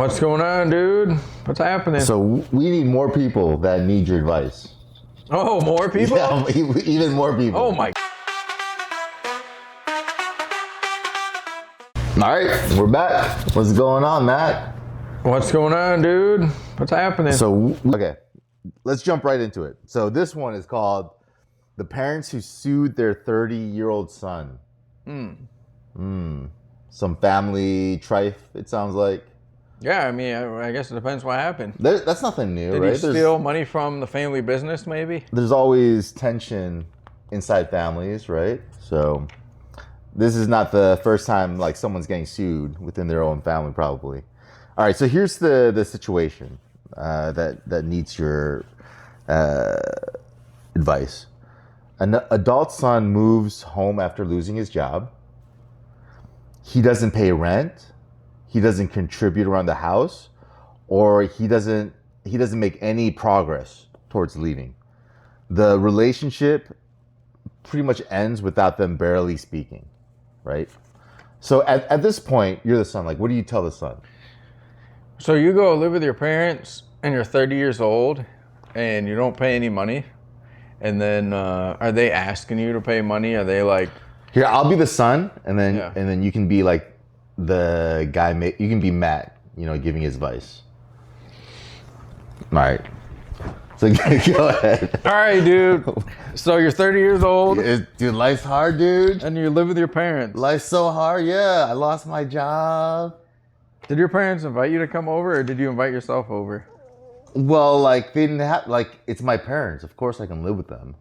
What's going on, dude? What's happening? So we need more people that need your advice. Oh, more people? Yeah, even more people. Oh my. All right, we're back. What's going on, Matt? What's going on, dude? What's happening? So, okay, let's jump right into it. So this one is called The Parents Who Sued Their 30-year-old Son. Some family trife, it sounds like. Yeah, I mean, I guess it depends what happened. That's nothing new, Did right? he steal money from the family business, maybe? There's always tension inside families, right? So this is not the first time like someone's getting sued within their own family, probably. All right, so here's the situation that needs your advice. An adult son moves home after losing his job. He doesn't pay rent. He doesn't contribute around the house, or he doesn't make any progress towards leaving. The relationship pretty much ends without them barely speaking, right? So at this point, you're the son. Like, what do you tell the son? So you go live with your parents and you're 30 years old and you don't pay any money. And then are they asking you to pay money? Are they like... Here, I'll be the son, and then you can be like the guy. You can be Matt, giving his advice. All right. So go ahead. All right, dude. So you're 30 years old. Dude, life's hard, dude. And you live with your parents. Life's so hard. Yeah, I lost my job. Did your parents invite you to come over, or did you invite yourself over? Well, like, they didn't have, like, it's my parents. Of course I can live with them.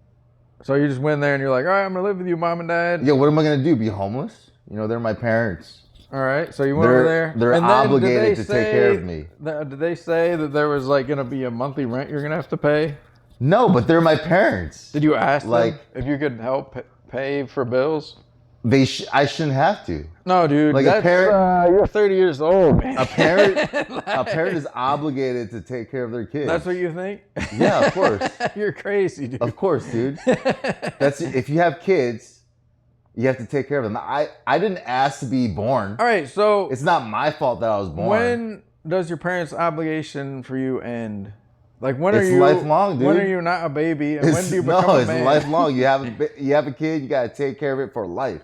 So you just went there and you're like, all right, I'm going to live with you, mom and dad. Yeah, what am I going to do? Be homeless? They're my parents. All right, so you went over there. They're obligated to take care of me. Did they say that there was like going to be a monthly rent you're going to have to pay? No, but they're my parents. Did you ask them if you could help pay for bills? I shouldn't have to. No, dude. Like, that's, a parent, you're 30 years old, man. A parent is obligated to take care of their kids. That's what you think? Yeah, of course. You're crazy, dude. Of course, dude. If you have kids, you have to take care of them. I didn't ask to be born. All right, so it's not my fault that I was born. When does your parents' obligation for you end? Like, when it's lifelong, dude. When are you not a baby, and when do you become a man? No, it's lifelong. You have a kid, you got to take care of it for life.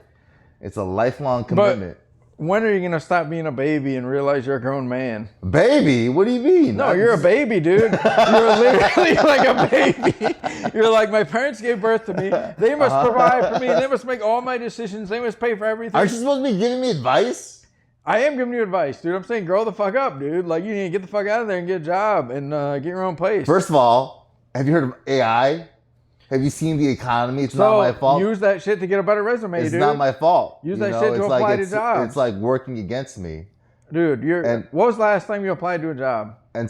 It's a lifelong commitment. But when are you going to stop being a baby and realize you're a grown man? Baby? What do you mean? No, you're a baby, dude. You're literally like a baby. You're like, my parents gave birth to me. They must provide for me. They must make all my decisions. They must pay for everything. Aren't you supposed to be giving me advice? I am giving you advice, dude. I'm saying grow the fuck up, dude. Like, you need to get the fuck out of there and get a job and get your own place. First of all, have you heard of AI? Have you seen the economy? It's not my fault. Use that shit to get a better resume, dude. It's not my fault. Use that shit to apply to jobs. It's like working against me. Dude, what was the last time you applied to a job? Don't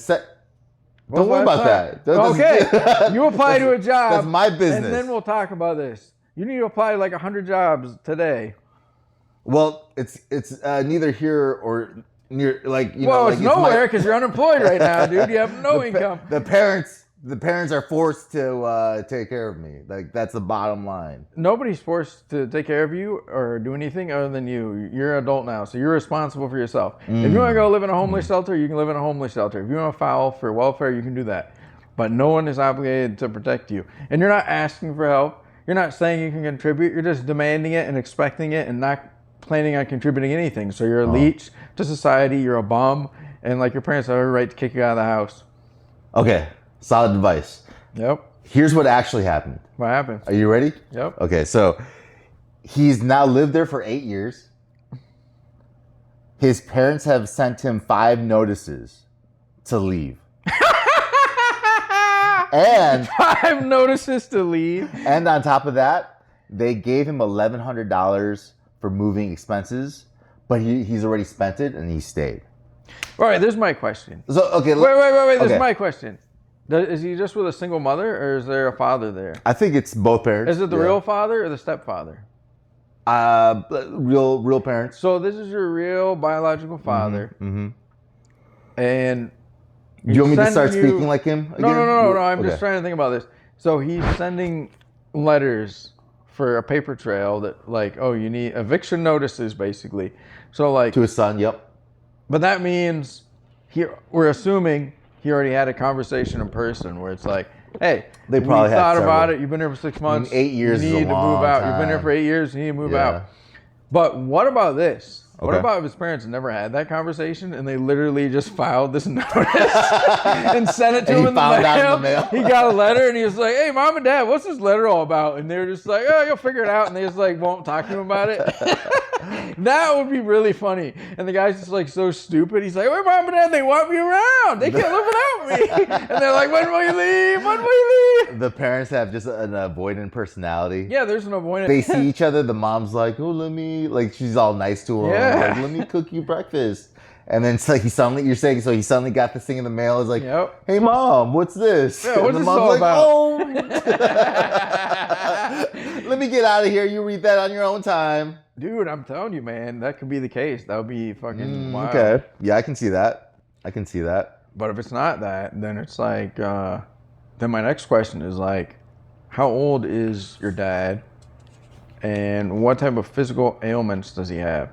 worry about that. Okay, you apply to a job. That's my business. And then we'll talk about this. You need to apply like 100 jobs today. Well, it's neither here or near, like, Well, like it's nowhere because you're unemployed right now, dude. You have no income. The parents are forced to take care of me. Like, that's the bottom line. Nobody's forced to take care of you or do anything other than you. You're an adult now, so you're responsible for yourself. If you want to go live in a homeless shelter, you can live in a homeless shelter. If you want to file for welfare, you can do that. But no one is obligated to protect you. And you're not asking for help. You're not saying you can contribute. You're just demanding it and expecting it and not planning on contributing anything. So you're a leech to society. You're a bum. And like, your parents have every right to kick you out of the house. Okay. Solid advice. Yep. Here's what actually happened. What happened? Are you ready? Yep. Okay, so he's now lived there for 8 years. His parents have sent him 5 notices to leave. And 5 notices to leave. And on top of that, they gave him $1,100 for moving expenses, but he's already spent it and he stayed. All right, this is my question. So, okay. Wait. This is my question. Is he just with a single mother, or is there a father there? I think it's both parents. Is it the real father or the stepfather? Real parents. So this is your real biological father. Mm-hmm. And do you want me to start speaking like him again? No. I'm just trying to think about this. So he's sending letters for a paper trail that, like, oh, you need eviction notices, basically. So, like, to his son. Yep. But that means we're assuming he already had a conversation in person where it's like, hey, They we probably had thought about several. it. You've been here for 6 months. 8 years You is a need to move long out. You've been here time. for 8 years. You need to move Yeah. out. But what about this? What Okay. about if his parents never had that conversation and they literally just filed this notice and sent it to And him he in the found mail? out in the mail. He got a letter and he was like, hey, mom and dad, what's this letter all about? And they were just like, oh, you'll figure it out. And they just like won't talk to him about it. That would be really funny. And the guy's just like so stupid. He's like, wait, mom and dad, they want me around. They can't live without me. And they're like, when will you leave? When will you leave? The parents have just an avoidant personality. Yeah, there's an avoidance. They see each other. The mom's like, "Oh, let me," like she's all nice to him. Yeah. Like, let me cook you breakfast. And then it's like he suddenly got this thing in the mail. It's like, Yep. "Hey, mom, what's this?" Yeah, what's and the this mom's all like, about? "Oh, let me get out of here. You read that on your own time." Dude, I'm telling you, man, that could be the case. That would be fucking wild. Okay, yeah, I can see that. But if it's not that, then it's like, then my next question is like, how old is your dad? And what type of physical ailments does he have?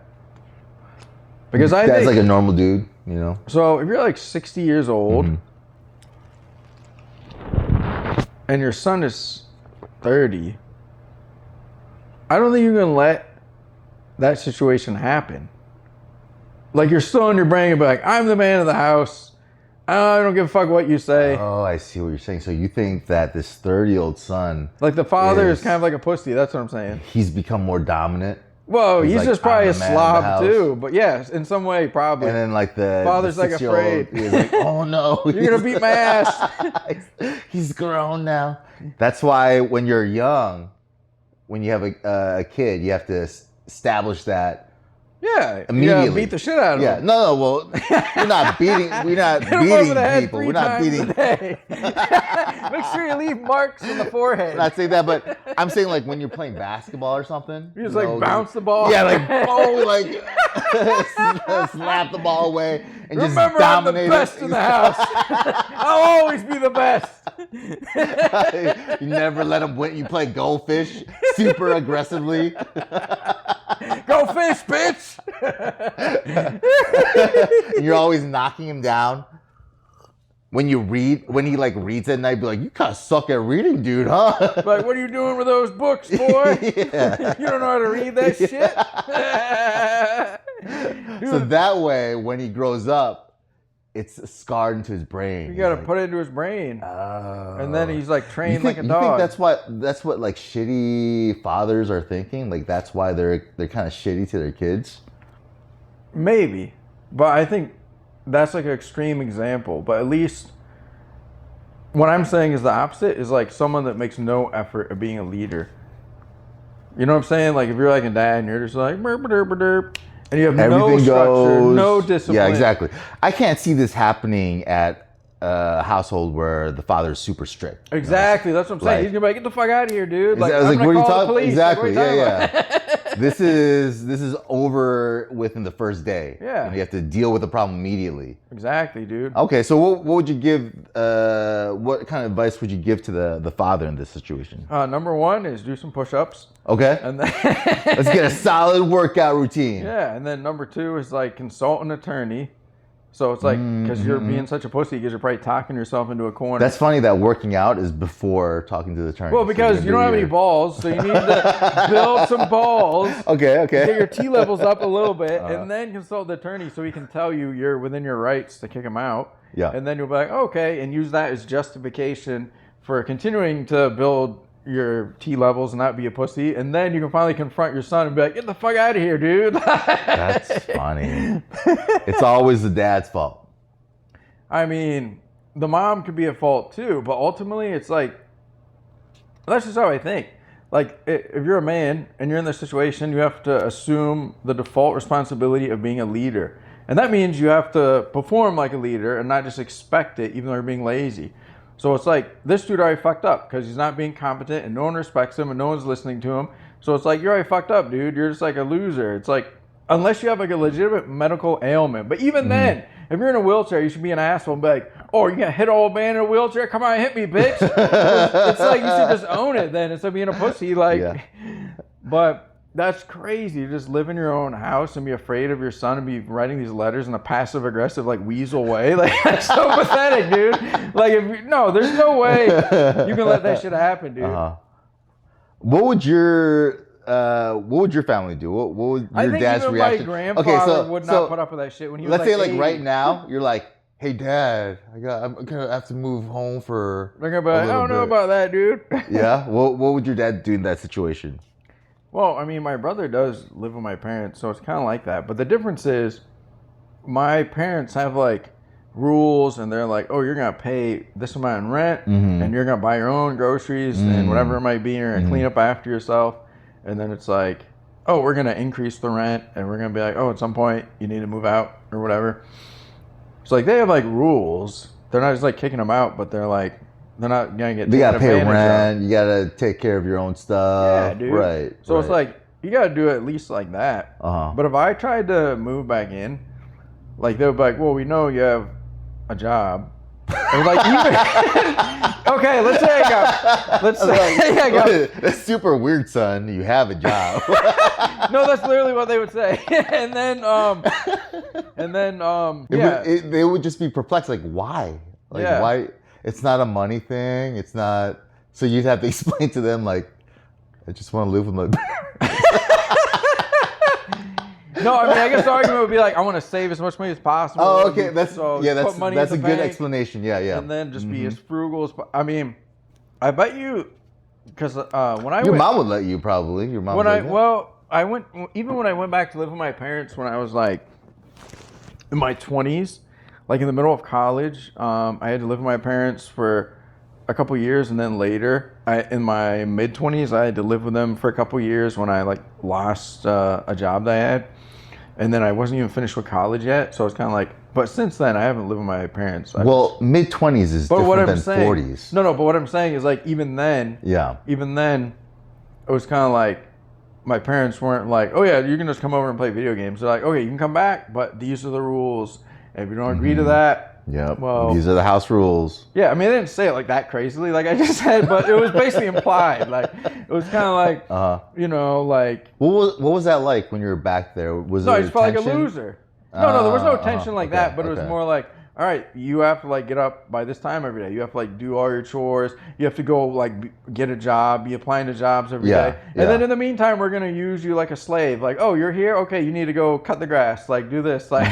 Because I Dad's think, like a normal dude, you know. so if you're like 60 years old and your son is 30, I don't think you can let that situation happen. Like you're still in your brain and be like, I'm the man of the house. I don't give a fuck what you say. Oh, I see what you're saying. So you think that this 30-year-old son, Like the father is is- kind of like a pussy. That's what I'm saying. he's become more dominant, Well, he's like, just probably I'm a the man of the slob house. too. But yes, in some way, probably. and then like the Father's, like, 6-year-old afraid. is like, oh no, You're gonna beat my ass. He's grown now. That's why when you're young, when you have a kid, you have to establish that. Yeah, you Immediately. gotta beat the shit out of Yeah, him. no, well, we're not beating Hit him over the head people. 3 We're not times beating. a day. Make sure you leave marks in the forehead. I'm not saying that, but I'm saying like when you're playing basketball or something. You just you like know, bounce the ball. Yeah, like like slap the ball away and Remember, just I'm the dominate best it. in the house. I'll always be the best. You never let him win. You play goldfish super aggressively. Go fish, bitch. And you're always knocking him down. When he like reads at night, be like, you kind of suck at reading, dude, huh? Like, what are you doing with those books, boy? Yeah. You don't know how to read that shit. So that way, when he grows up, it's scarred into his brain. You gotta put it into his brain, Oh. and then he's like trained like a You dog. think that's what like shitty fathers are thinking? Like that's why they're kind of shitty to their kids? Maybe, but I think that's like an extreme example. But at least what I'm saying is the opposite. Is like someone that makes no effort of being a leader. You know what I'm saying? Like if you're like a dad and you're just like burp, burp, burp, burp, and you have no structure, no discipline. Yeah, exactly. I can't see this happening at a household where the father is super strict. Exactly. That's what I'm saying. Like- He's gonna be like, get the fuck out of here, dude. Like, I was I'm like, gonna what are you call the talking? police. Exactly. Like, what are you Yeah, talking about? This is over within the first day. Yeah. And you have to deal with the problem immediately. Exactly, dude. Okay, so what would you give? What kind of advice would you give to the father in this situation? Number one is do some push-ups, Okay, and then let's get a solid workout routine. yeah, and then number two is like consult an attorney. So it's like because you're being such a pussy because you're probably talking yourself into a corner. That's funny that working out is before talking to the attorney. well So because you don't have any balls, so you need to build some balls. Okay. Get your T levels up a little bit, and then consult the attorney so he can tell you you're within your rights to kick him out. Yeah. And then you'll be like, okay, and use that as justification for continuing to build your T levels and not be a pussy. And then you can finally confront your son and be like, get the fuck out of here, dude. That's funny. It's always the dad's fault. I mean, the mom could be at fault too, but ultimately it's like, that's just how I think. Like, if you're a man and you're in this situation, you have to assume the default responsibility of being a leader. And that means you have to perform like a leader and not just expect it, even though you're being lazy. So it's like, this dude already fucked up because he's not being competent and no one respects him and no one's listening to him. So it's like, you're already fucked up, dude. You're just like a loser. It's like, unless you have like a legitimate medical ailment. But even then, if you're in a wheelchair, you should be an asshole and be like, oh, you're going to hit an old man in a wheelchair? Come on, hit me, bitch. It's like, you should just own it then instead of being a pussy. Like, Yeah. but That's crazy. You just live in your own house and be afraid of your son and be writing these letters in a passive aggressive like weasel way. Like that's so pathetic, dude. Like there's no way you can let that shit happen, dude. What would your family do? What would I your think dad's even reaction? my grandfather would not put up with that shit when he was let's like say like 80. right now, you're like, hey dad, I'm gonna have to move home for. They're gonna be like, I don't know about that, dude. Yeah. What would your dad do in that situation? Well, I mean, my brother does live with my parents, so it's kind of like that. But the difference is, my parents have like rules, and they're like, "Oh, you're gonna pay this amount in rent, and you're gonna buy your own groceries and whatever it might be, and you're gonna clean up after yourself." And then it's like, "Oh, we're gonna increase the rent, and we're gonna be like, oh, at some point you need to move out or whatever." So like they have like rules. They're not just like kicking them out, but they're like. They're not gonna get. They gotta pay rent. You gotta take care of your own stuff. Yeah, dude. Right. So it's like you gotta do it at least like that. But if I tried to move back in, like they'll be like, "Well, we know you have a job." And like, okay, let's say I got. That's super weird, son. You have a job. No, that's literally what they would say, and then, They would just be perplexed, like, why? Like, why? It's not a money thing. It's not. So you'd have to explain to them, like, I just want to live with my parents. No, I mean, I guess the argument would be like, I want to save as much money as possible. Oh, okay. That's a good bank, explanation. Yeah. And then just be as frugal as. I mean, I bet you, because your mom would let you probably. Your mom. I went even when I went back to live with my parents when I was like in my 20s. Like in the middle of college, I had to live with my parents for a couple years, and then later, in my mid 20s, I had to live with them for a couple years when I like lost a job that I had, and then I wasn't even finished with college yet, so it's kind of like. But since then, I haven't lived with my parents. Mid 20s is different than 40s. No, but what I'm saying is like even then, it was kind of like my parents weren't like, oh yeah, you can just come over and play video games. They're like, okay, you can come back, but these are the rules. If you don't agree to that, well, these are the house rules. Yeah, I mean, they didn't say it like that crazily, like I just said, but it was basically implied. Like it was kind of like, like. What was that like when you were back there? Was I just felt like a loser. No, there was no tension like that, but it was more like, all right, you have to like get up by this time every day. You have to like do all your chores. You have to go like get a job, be applying to jobs every day. And then in the meantime, we're gonna use you like a slave. Like, oh, you're here, okay, you need to go cut the grass. Like, do this. Like,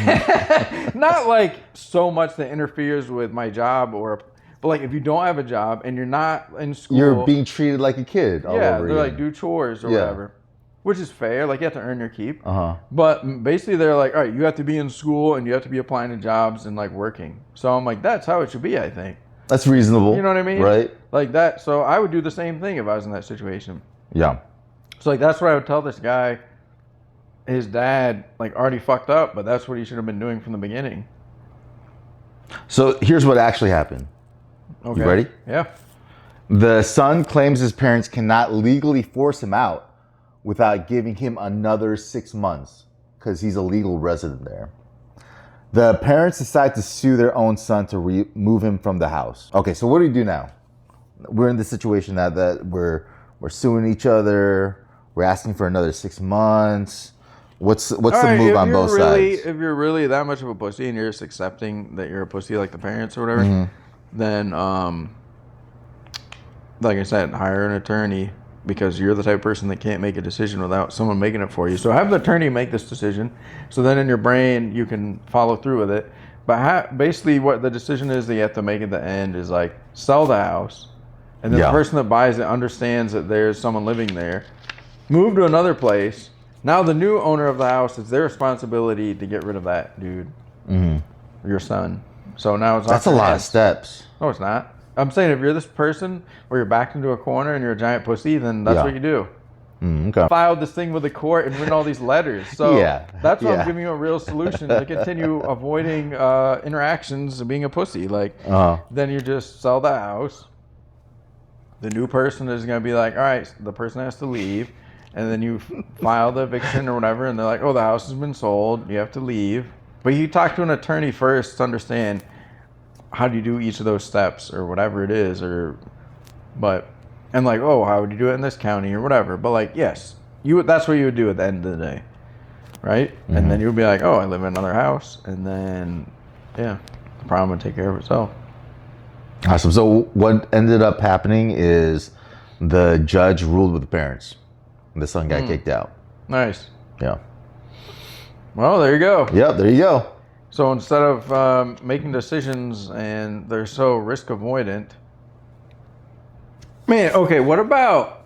not like so much that interferes with my job but like if you don't have a job and you're not in school, you're being treated like a kid. They're like do chores or whatever. Which is fair, like you have to earn your keep. But basically they're like, all right, you have to be in school and you have to be applying to jobs and like working. So I'm like, that's how it should be, I think. That's reasonable. You know what I mean? Right. Like that. So I would do the same thing if I was in that situation. Yeah. So like that's what I would tell this guy. His dad like already fucked up, but that's what he should have been doing from the beginning. So here's what actually happened. Okay. You ready? Yeah. The son claims his parents cannot legally force him out without giving him another 6 months because he's a legal resident there. The parents decide to sue their own son to remove him from the house. Okay, so what do we do now? We're in the situation that we're suing each other. We're asking for another 6 months. What's the move on both sides? If you're really that much of a pussy and you're just accepting that you're a pussy like the parents or whatever, then like I said, hire an attorney. Because you're the type of person that can't make a decision without someone making it for you. So have the attorney make this decision. So then in your brain, you can follow through with it. But basically what the decision is that you have to make at the end is like sell the house. And then the person that buys it understands that there's someone living there. Move to another place. Now the new owner of the house, it's their responsibility to get rid of that dude. Your son. So now it's That's a lot of steps. No, it's not. I'm saying if you're this person where you're backed into a corner and you're a giant pussy, then that's what you do. Okay. Filed this thing with the court and written all these letters. So that's why I'm giving you a real solution to continue avoiding interactions and being a pussy. Like, then you just sell the house. The new person is going to be like, all right, the person has to leave. And then you file the eviction or whatever. And they're like, oh, the house has been sold. You have to leave. But you talk to an attorney first to understand how do you do each of those steps or whatever it is, and like, oh, how would you do it in this county or whatever. But like, yes, That's what you would do at the end of the day, right? Mm-hmm. And then you would be like, oh, I live in another house, and then the problem would take care of itself. Awesome. So what ended up happening is the judge ruled with the parents. The son got kicked out. Nice. Yeah. Well, there you go. Yep, there you go. So instead of making decisions and they're so risk avoidant, man, okay, what about,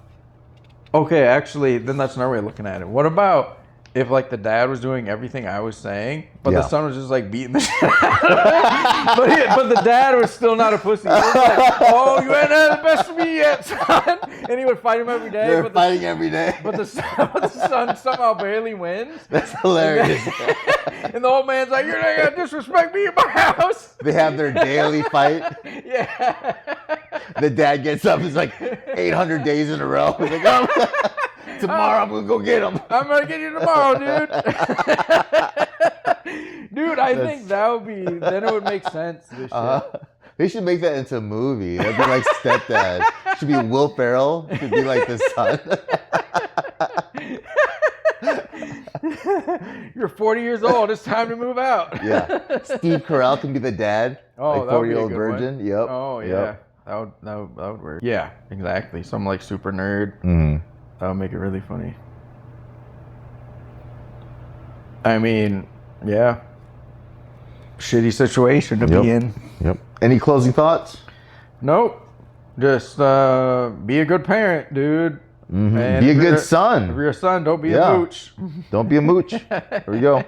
actually, then that's another way of looking at it. What about if like the dad was doing everything I was saying, but the son was just like beating the shit out of him? but the dad was still not a pussy. He was like, oh, you ain't had the best of me yet, son. And he would fight him every day. They're fighting every day. But the son somehow barely wins. That's hilarious. And the old man's like, you're not going to disrespect me in my house. They have their daily fight. Yeah. The dad gets up, it's like 800 days in a row. He's like, oh, tomorrow I'm going to go get him. I'm going to get you tomorrow, dude. Dude, I think that would be, then it would make sense. This shit. They should make that into a movie. That'd be like Stepdad. Should be Will Ferrell. Should be like the son. You're 40 years old. It's time to move out. Yeah. Steve Carell can be the dad. Oh, like 40-year-old virgin. One. Yep. Oh, yeah. Yep. That would work. Yeah, exactly. Some like super nerd. Mm-hmm. That would make it really funny. I mean, yeah. Shitty situation to be in. Yep. Any closing thoughts? Nope. Just be a good parent, dude. Mm-hmm. Be a good son. If you're a son, don't be a mooch. Don't be a mooch. There we go.